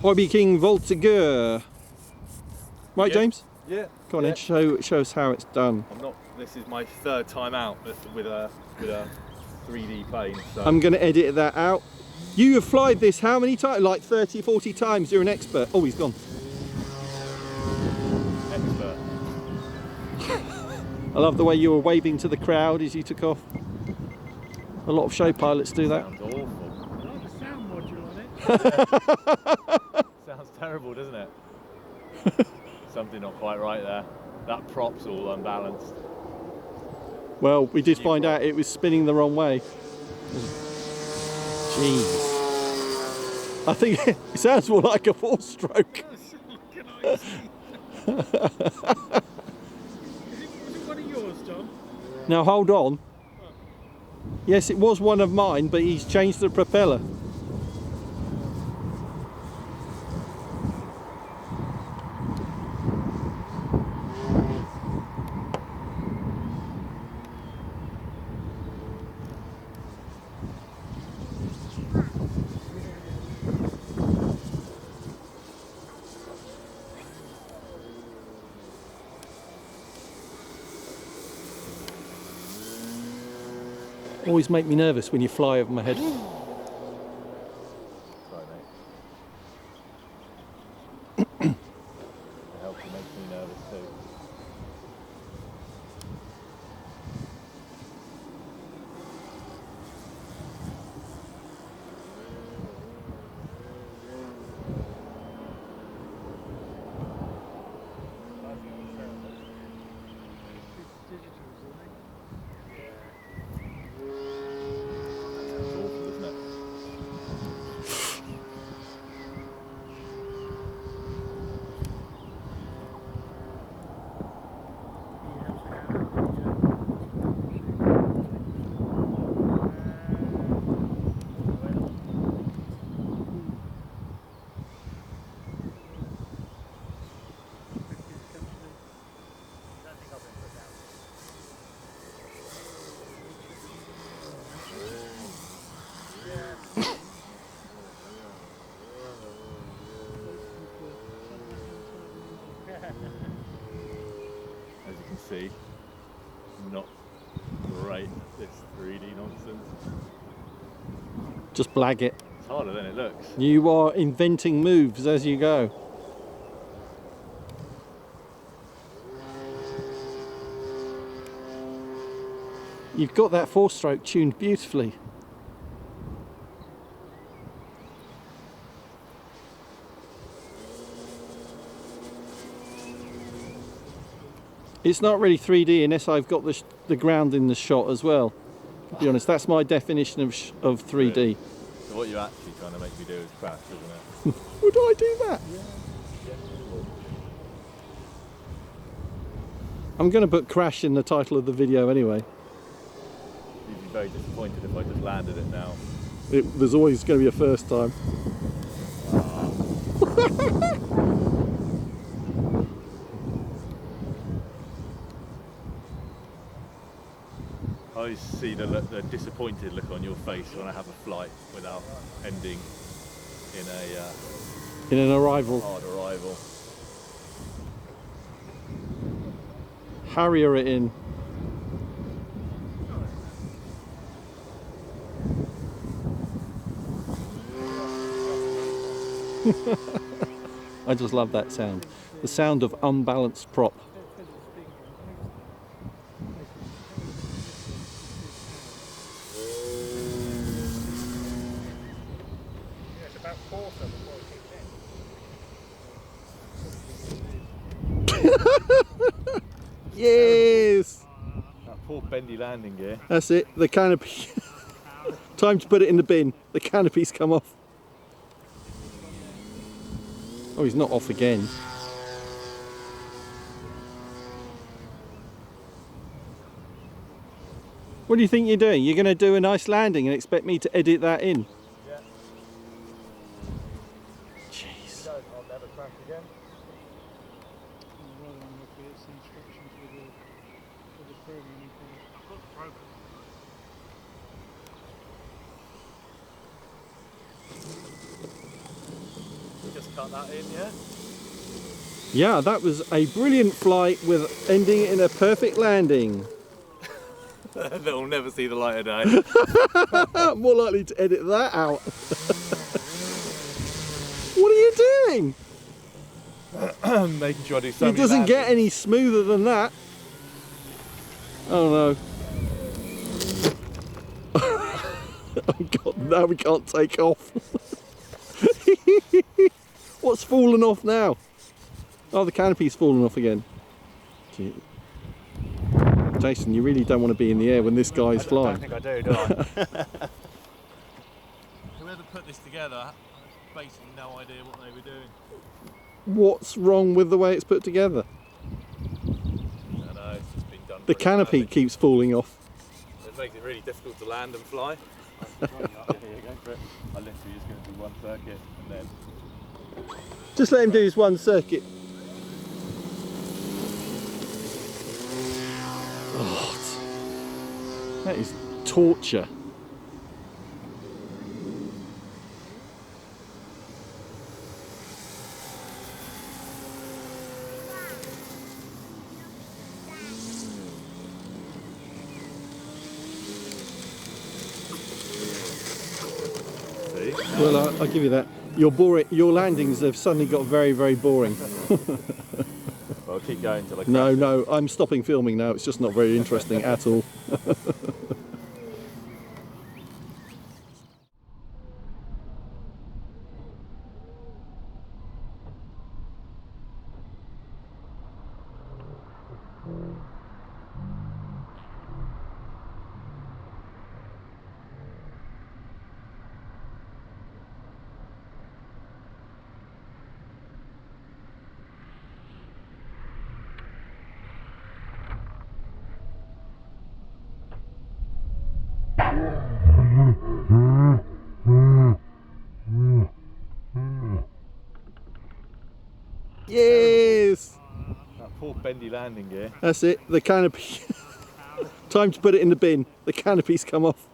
Hobby King Voltigeur. Right, Yeah. James? Yeah. Come on then, show us how it's done. This is my third time out with a 3D plane. So. I'm going to edit that out. You have flied this how many times? Like 30, 40 times. You're an expert. Oh, he's gone. Expert. I love the way you were waving to the crowd as you took off. A lot of show pilots do that. Sounds awful. I like the sound module on it. Sounds terrible, doesn't it? Something not quite right there. That prop's all unbalanced. Well, we did find out it was spinning the wrong way. Jeez. I think it sounds more like a 4-stroke. Was it one of yours, John? Now hold on. Yes, it was one of mine, but he's changed the propeller. Always make me nervous when you fly over my head. Sorry, mate. It helps you make me nervous too. As you can see, not great at this 3D nonsense. Just blag it. It's harder than it looks. You are inventing moves as you go. You've got that 4-stroke tuned beautifully. It's not really 3D unless I've got the ground in the shot as well. To be honest, that's my definition of 3D. Really? So what you're actually trying to make me do is crash, isn't it? Would I do that? Yeah. I'm going to put crash in the title of the video anyway. You'd be very disappointed if I just landed it now. There's always going to be a first time. I always see the disappointed look on your face when I have a flight without ending in In an arrival. hard arrival. Harrier it in. I just love that sound. The sound of unbalanced prop. It's about 4 before it kicks in. Yes! That poor bendy landing gear. That's it, the canopy. Time to put it in the bin. The canopy's come off. Oh, he's not off again. What do you think you're doing? You're going to do a nice landing and expect me to edit that in? Yeah. Jeez. I'll never crash again. Just cut that in, yeah? Yeah, that was a brilliant flight with ending in a perfect landing. That'll never see the light of day. More likely to edit that out. What are you doing? Making sure I do so It many doesn't get landings. any smoother than that. Oh no. Oh God, now we can't take off. What's fallen off now? Oh, the canopy's fallen off again. Gee. Jason, you really don't want to be in the air when this guy's I flying. don't think I do, do I? Whoever put this together had basically no idea what they were doing. What's wrong with the way it's put together? I know, it's just been done. The pretty canopy badly. keeps falling off. It makes it really difficult to land and fly. Here you go for it. I literally just going to do one circuit and then. Just let him do his one circuit. Oh, that is torture. See? Well, I'll give you that. Your landings have suddenly got very, very boring. Well, I'll keep going till I crash. No, I'm stopping filming now. It's just not very interesting at all. Yes! That poor bendy landing gear. That's it, the canopy. Time to put it in the bin. The canopy's come off.